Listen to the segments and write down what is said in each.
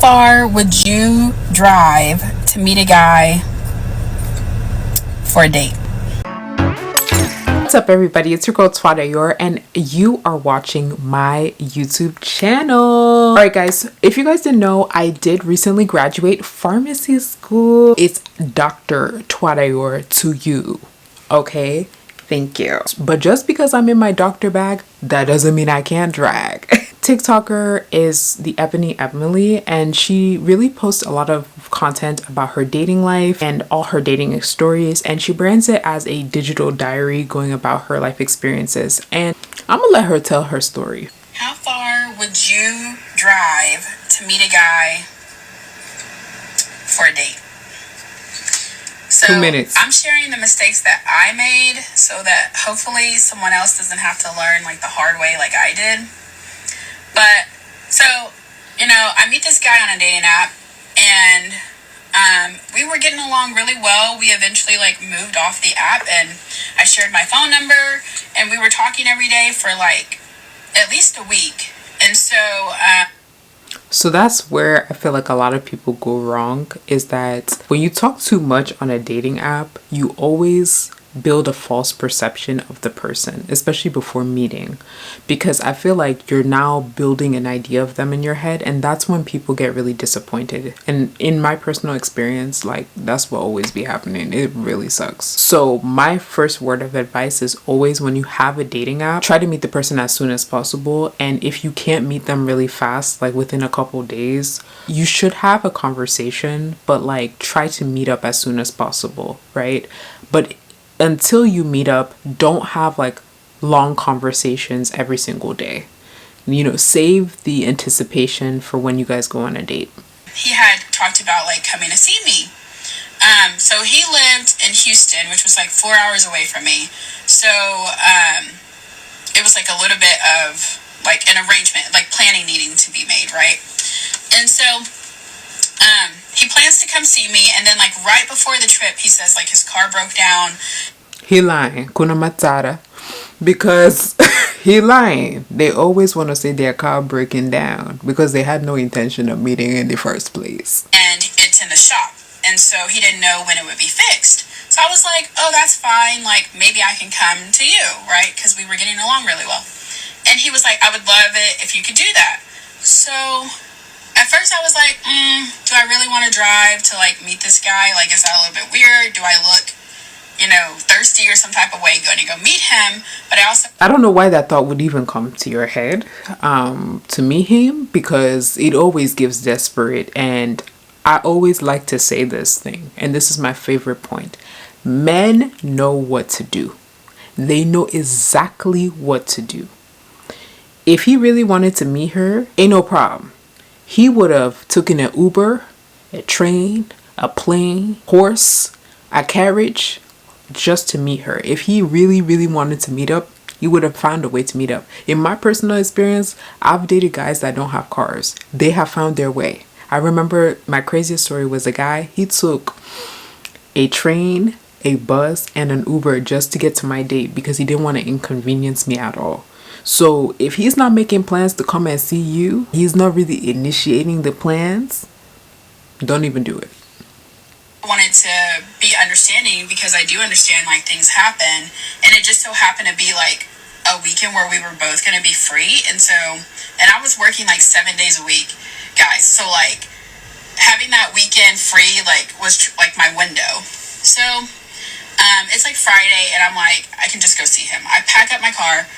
far would you drive to meet a guy for a date? What's up, everybody? It's your girl Tuadior, and you are watching my YouTube channel. Alright guys, if you guys didn't know, I did recently graduate pharmacy school. It's Dr. Tuadior to you. Okay? Thank you. But just because I'm in my doctor bag, that doesn't mean I can't drag. TikToker is the Ebony Emily, and she really posts a lot of content about her dating life and all her dating stories, and she brands it as a digital diary going about her life experiences. And I'm gonna let her tell her story. How far would you drive to meet a guy for a date? So 2 minutes. I'm sharing the mistakes that I made so that hopefully someone else doesn't have to learn like the hard way like I did. But so, I meet this guy on a dating app, and we were getting along really well. We eventually like moved off the app, and I shared my phone number, and we were talking every day for like at least a week. And So that's where I feel like a lot of people go wrong, is that when you talk too much on a dating app, you always build a false perception of the person, especially before meeting, because I feel like you're now building an idea of them in your head, and that's when people get really disappointed. And in my personal experience, like, that's what always be happening. It really sucks. So my first word of advice is always, when you have a dating app, try to meet the person as soon as possible. And if you can't meet them really fast, like within a couple days, you should have a conversation, but like try to meet up as soon as possible, right? But until you meet up, don't have like long conversations every single day. Save the anticipation for when you guys go on a date. he had talked about like coming to see me. So he lived in Houston, which was like 4 hours away from me. So it was like a little bit of like an arrangement, like planning needing to be made, right? And so he plans to come see me, and then like right before the trip, he says like his car broke down. He lying, kuna matata, because he lying. They always want to say their car breaking down because they had no intention of meeting in the first place. And it's in the shop, and so he didn't know when it would be fixed. So I was like, oh, that's fine. Like maybe I can come to you, right? Because we were getting along really well. And he was like, I would love it if you could do that. So at first I was like, do I really want to drive to like meet this guy? Like, is that a little bit weird? Do I look, thirsty or some type of way going to go meet him? But I don't know why that thought would even come to your head, to meet him, because it always gives desperate. And I always like to say this thing, and this is my favorite point. Men know what to do. They know exactly what to do. If he really wanted to meet her, ain't no problem. He would have taken an Uber, a train, a plane, horse, a carriage, just to meet her. If he really, really wanted to meet up, he would have found a way to meet up. In my personal experience, I've dated guys that don't have cars. They have found their way. I remember my craziest story was a guy, he took a train, a bus, and an Uber just to get to my date because he didn't want to inconvenience me at all. So if he's not making plans to come and see you, he's not really initiating the plans, don't even do it. I wanted to be understanding, because I do understand like things happen, and it just so happened to be like a weekend where we were both going to be free. And I was working like 7 days a week, guys. So like having that weekend free like was like my window. So it's like Friday, and I'm like, I can just go see him. I pack up my car,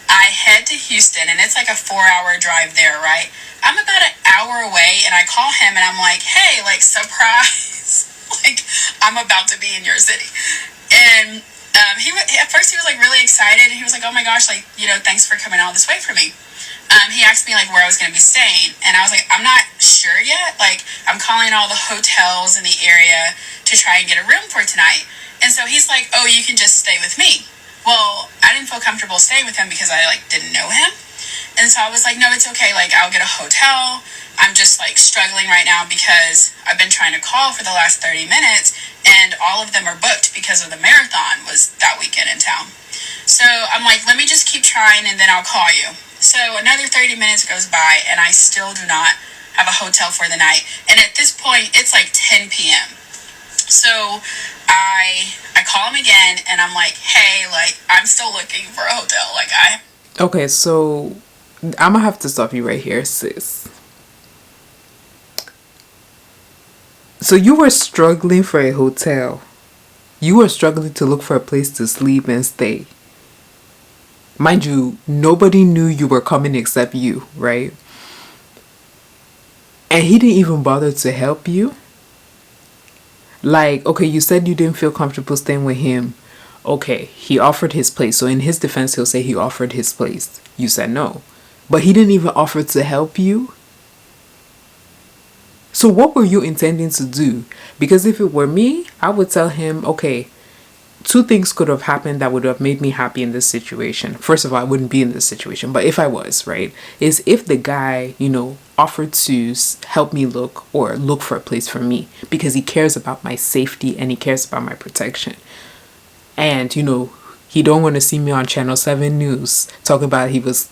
I head to Houston, and it's like a 4-hour drive there, right? I'm about an hour away, and I call him, and I'm like, hey, like, surprise. Like, I'm about to be in your city. And at first he was like really excited, and he was like, oh my gosh, like, thanks for coming all this way for me. He asked me like where I was going to be staying, and I was like, I'm not sure yet. Like, I'm calling all the hotels in the area to try and get a room for tonight. And so he's like, oh, you can just stay with me. Well, I didn't feel comfortable staying with him because I like didn't know him. And so I was like, no, it's okay. Like, I'll get a hotel. I'm just like struggling right now because I've been trying to call for the last 30 minutes, and all of them are booked because of the marathon was that weekend in town. So I'm like, let me just keep trying, and then I'll call you. So another 30 minutes goes by, and I still do not have a hotel for the night. And at this point, it's like 10 p.m. So I call him again and I'm like, hey, like, I'm still looking for a hotel. Like, I. Okay, so I'm gonna have to stop you right here, sis. So you were struggling for a hotel. You were struggling to look for a place to sleep and stay. Mind you, nobody knew you were coming except you, right? And he didn't even bother to help you. Like, okay, you said you didn't feel comfortable staying with him. Okay, he offered his place. So in his defense, he'll say he offered his place. You said no. But he didn't even offer to help you. So what were you intending to do? Because if it were me, I would tell him, okay, two things could have happened that would have made me happy in this situation. First of all, I wouldn't be in this situation, but if I was, right, is if the guy, offered to help me look or look for a place for me because he cares about my safety and he cares about my protection. And, he don't want to see me on Channel 7 News talking about he was,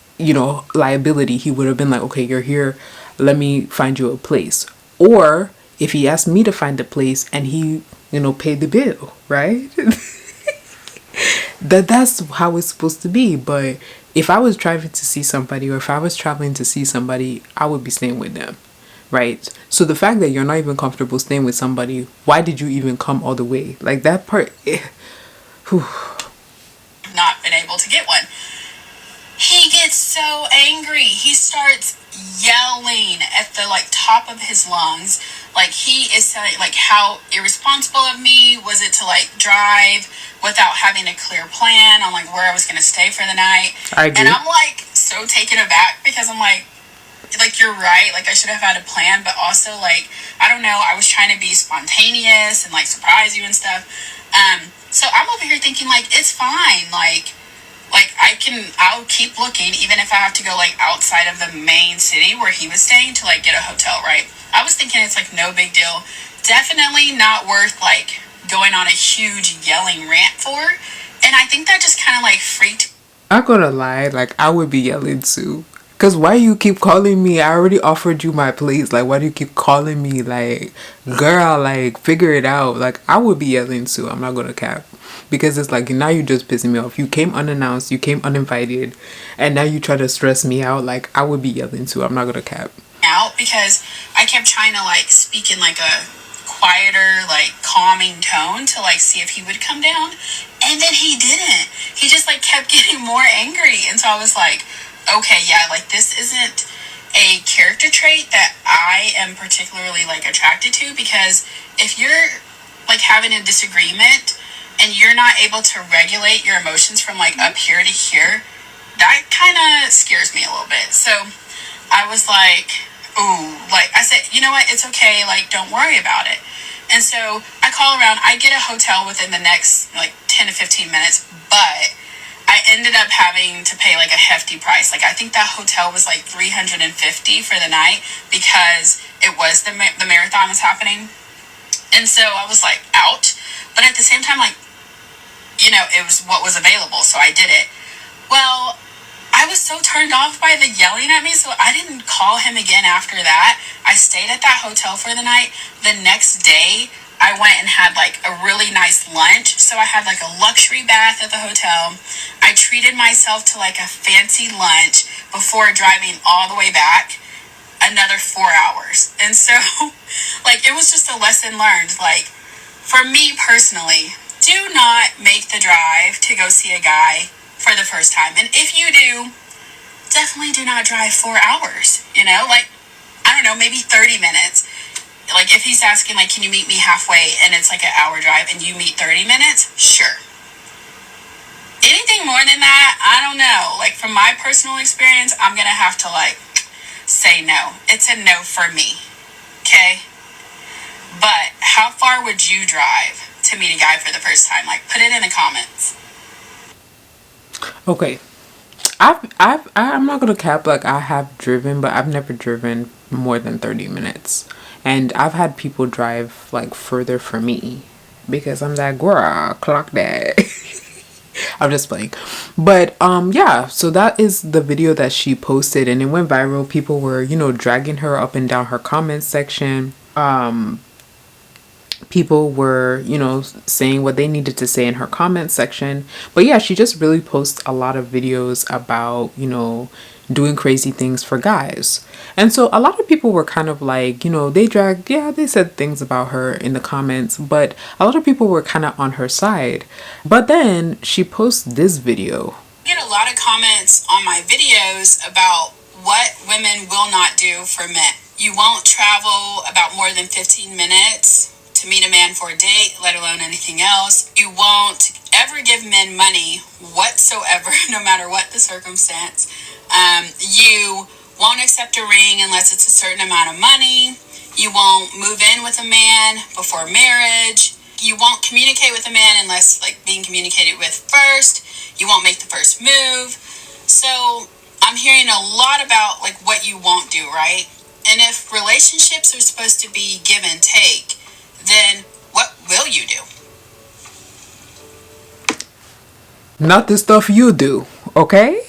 liability. He would have been like, okay, you're here. Let me find you a place. Or if he asked me to find a place and he, paid the bill, right? That's how it's supposed to be. But if I was driving to see somebody or if I was traveling to see somebody, I would be staying with them, right? So the fact that you're not even comfortable staying with somebody, why did you even come all the way? Like that part, not been able to get one. He gets so angry. He starts yelling at the top of his lungs. Like he is saying how irresponsible of me was it to drive without having a clear plan on where I was gonna stay for the night. I agree. And I'm so taken aback because I'm like you're right, I should have had a plan, but also I don't know, I was trying to be spontaneous and surprise you and stuff. So I'm over here thinking it's fine, I'll keep looking even if I have to go outside of the main city where he was staying to get a hotel, right? I was thinking it's no big deal. Definitely not worth going on a huge yelling rant for. And I think that just kind of freaked. I'm gonna lie, I would be yelling too. Cause why you keep calling me? I already offered you my place. Why do you keep calling me? Girl, figure it out. I would be yelling too. I'm not gonna cap. Because it's now you're just pissing me off. You came unannounced, you came uninvited, and now you try to stress me out. I would be yelling too. I'm not gonna cap. Out because I kept trying to speak in a quieter, calming tone to see if he would come down. And then he didn't. He just kept getting more angry. And so I was okay, yeah, this isn't a character trait that I am particularly attracted to, because if you're having a disagreement and you're not able to regulate your emotions from up here to here, that kind of scares me a little bit. So I was ooh, I said, you know what, it's okay, don't worry about it. And so I call around, I get a hotel within the next 10 to 15 minutes, but I ended up having to pay a hefty price. I think that hotel was $350 for the night because it was the marathon was happening. And so I was out. But at the same time, it was what was available. So I did it. Well, I was so turned off by the yelling at me, so I didn't call him again after that. I stayed at that hotel for the night. The next day, I went and had a really nice lunch. So I had a luxury bath at the hotel. I treated myself to a fancy lunch before driving all the way back another 4 hours. And so it was just a lesson learned. For me personally, do not make the drive to go see a guy for the first time. And if you do, definitely do not drive 4 hours. I don't know, maybe 30 minutes. If he's asking, can you meet me halfway, and it's an hour drive and you meet 30 minutes, sure. Anything more than that, I don't know. From my personal experience, I'm going to have to, say no. It's a no for me. Okay? But how far would you drive to meet a guy for the first time? Put it in the comments. Okay. I'm not gonna cap, I have driven, but I've never driven more than 30 minutes. And I've had people drive further for me because I'm that girl, clock that. I'm just playing. But yeah, so that is the video that she posted, and it went viral. People were, dragging her up and down her comment section. People were, saying what they needed to say in her comment section. But yeah, she just really posts a lot of videos about, doing crazy things for guys. And so a lot of people were kind of like, they said things about her in the comments, but a lot of people were kind of on her side. But then she posts this video. I get a lot of comments on my videos about what women will not do for men. You won't travel about more than 15 minutes to meet a man for a date, let alone anything else. You won't ever give men money whatsoever, no matter what the circumstance. You won't accept a ring unless it's a certain amount of money. You won't move in with a man before marriage. You won't communicate with a man unless being communicated with first. You won't make the first move. So I'm hearing a lot about what you won't do, right? And if relationships are supposed to be give and take, then what will you do? Not the stuff you do, okay?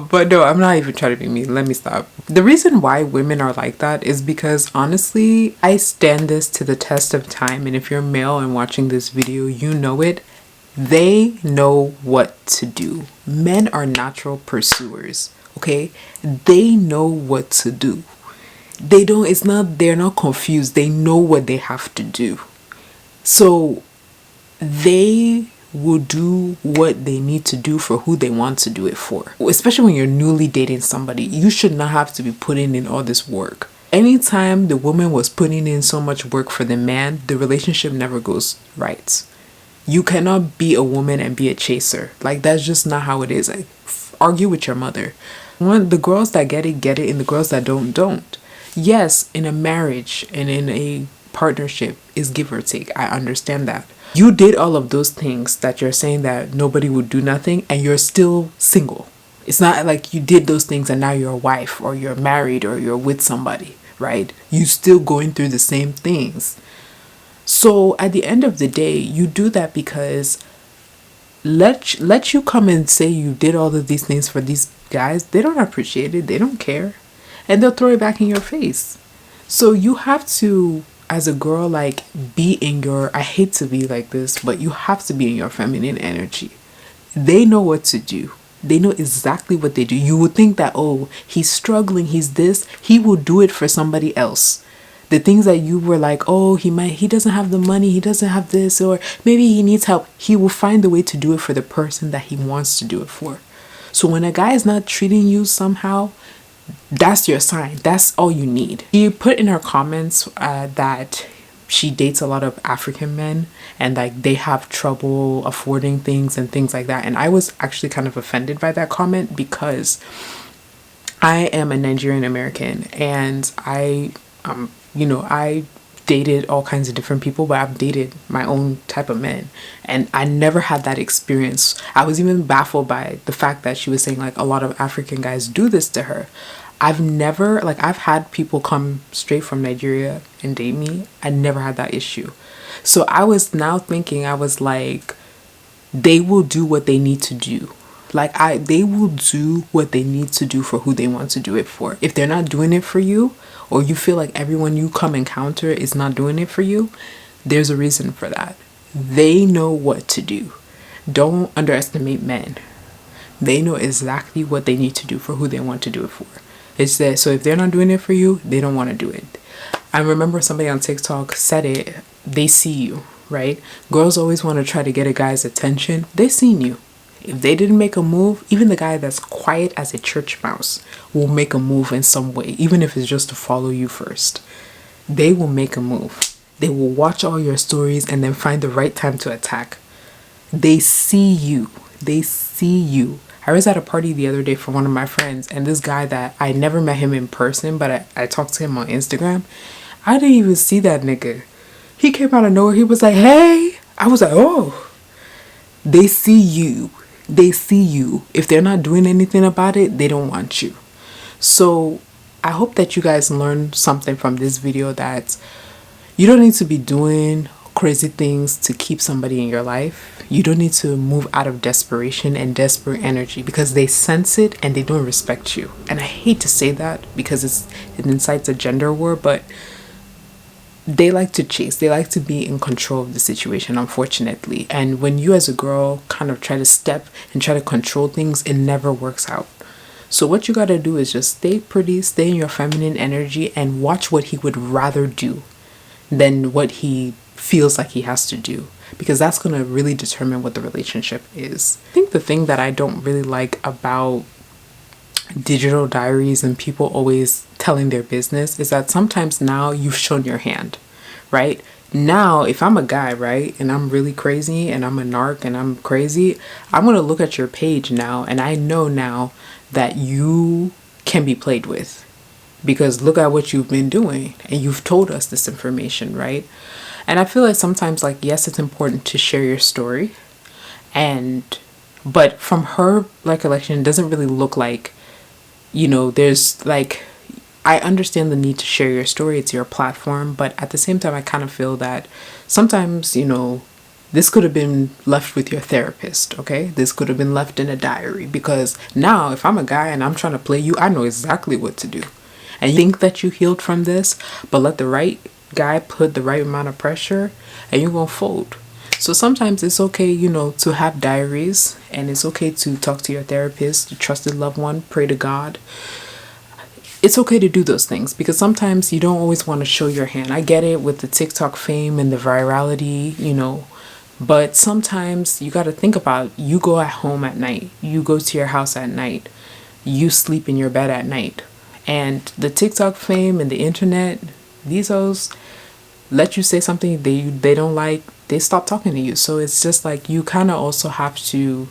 But no, I'm not even trying to be mean. Let me stop. The reason why women are like that is because honestly, I stand this to the test of time. And if you're male and watching this video, you know it. They know what to do. Men are natural pursuers, okay? They know what to do. They're not confused. They know what they have to do. So they will do what they need to do for who they want to do it for. Especially when you're newly dating somebody, you should not have to be putting in all this work. Anytime the woman was putting in so much work for the man, the relationship never goes right. You cannot be a woman and be a chaser. That's just not how it is. Argue with your mother. The girls that get it, and the girls that don't. Yes, in a marriage and in a partnership is give or take. I understand that. You did all of those things that you're saying that nobody would do nothing, and you're still single. It's not like you did those things and now you're a wife or you're married or you're with somebody, right? You're still going through the same things. So at the end of the day, you do that because let you come and say you did all of these things for these guys. They don't appreciate it. They don't care. And they'll throw it back in your face. So you have to, as a girl, be in your, I hate to be like this, but you have to be in your feminine energy. They know what to do. They know exactly what they do. You would think that, oh, he's struggling, he's this, he will do it for somebody else. The things that you were like, oh, he doesn't have the money, he doesn't have this, or maybe he needs help. He will find a way to do it for the person that he wants to do it for. So when a guy is not treating you somehow, that's your sign. That's all you need. She put in her comments that she dates a lot of African men and they have trouble affording things and things like that. And I was actually kind of offended by that comment because I am a Nigerian American and I dated all kinds of different people, but I've dated my own type of men and I never had that experience. I was even baffled by the fact that she was saying a lot of African guys do this to her. I've never, I've had people come straight from Nigeria and date me. I never had that issue. So I was now thinking, I was like, they will do what they need to do. They will do what they need to do for who they want to do it for. If they're not doing it for you, or you feel like everyone you come encounter is not doing it for you, there's a reason for that. They know what to do. Don't underestimate men. They know exactly what they need to do for who they want to do it for. It's that, so if they're not doing it for you, they don't want to do it. I remember somebody on TikTok said it, they see you, right? Girls always want to try to get a guy's attention. They seen you. If they didn't make a move, even the guy that's quiet as a church mouse will make a move in some way, even if it's just to follow you first. They will make a move. They will watch all your stories and then find the right time to attack. They see you. They see you. I was at a party the other day for one of my friends, and this guy that I never met him in person, but I talked to him on Instagram. I didn't even see that nigga. He came out of nowhere. He was like, hey. I was like, oh. They see you. They see you. If they're not doing anything about it, they don't want you. So I hope that you guys learned something from this video, that you don't need to be doing crazy things to keep somebody in your life, you don't need to move out of desperation and desperate energy, because they sense it and they don't respect you. And I hate to say that because it incites a gender war, but they like to chase, they like to be in control of the situation, unfortunately. And when you as a girl kind of try to step and try to control things, it never works out. So what you got to do is just stay pretty, stay in your feminine energy, and watch what he would rather do than what he feels like he has to do, because that's going to really determine what the relationship is. I think the thing that I don't really like about digital diaries and people always telling their business is that sometimes now you've shown your hand, right? Now, if I'm a guy, right, and I'm really crazy and I'm a narc and I'm crazy, I'm going to look at your page now and I know now that you can be played with, because look at what you've been doing and you've told us this information, right? And I feel like sometimes, like, yes, it's important to share your story, but from her recollection, it doesn't really look like, there's like, I understand the need to share your story, it's your platform, but at the same time, I kind of feel that sometimes, this could have been left with your therapist, okay? This could have been left in a diary, because now if I'm a guy and I'm trying to play you, I know exactly what to do. And you think that you healed from this, but let the right guy put the right amount of pressure and you're gonna fold. So sometimes it's okay, to have diaries, and it's okay to talk to your therapist, your trusted loved one, pray to God. It's okay to do those things, because sometimes you don't always want to show your hand. I get it with the TikTok fame and the virality, but sometimes you got to think about, you go at home at night, you go to your house at night, you sleep in your bed at night, and the TikTok fame and the internet, these hoes let you say something they don't like, they stop talking to you. So it's just like, you kind of also have to,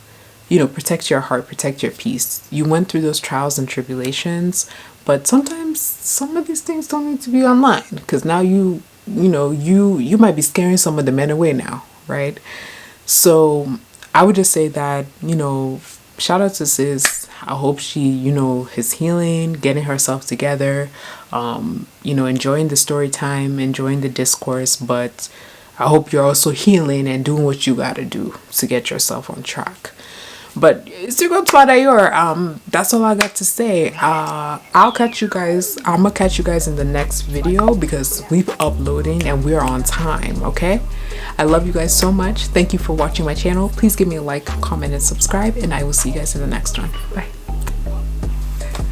protect your heart, protect your peace. You went through those trials and tribulations, but sometimes some of these things don't need to be online, because now you might be scaring some of the men away now, right? So I would just say that, shout out to sis. I hope she, is healing, getting herself together, enjoying the story time, enjoying the discourse, but I hope you're also healing and doing what you gotta do to get yourself on track. But it's your girl tuadior. That's all I got to say. I'm gonna catch you guys in the next video, because we're uploading and we're on time, okay? I love you guys so much. Thank you for watching my channel. Please give me a like, comment, and subscribe, and I will see you guys in the next one. Bye.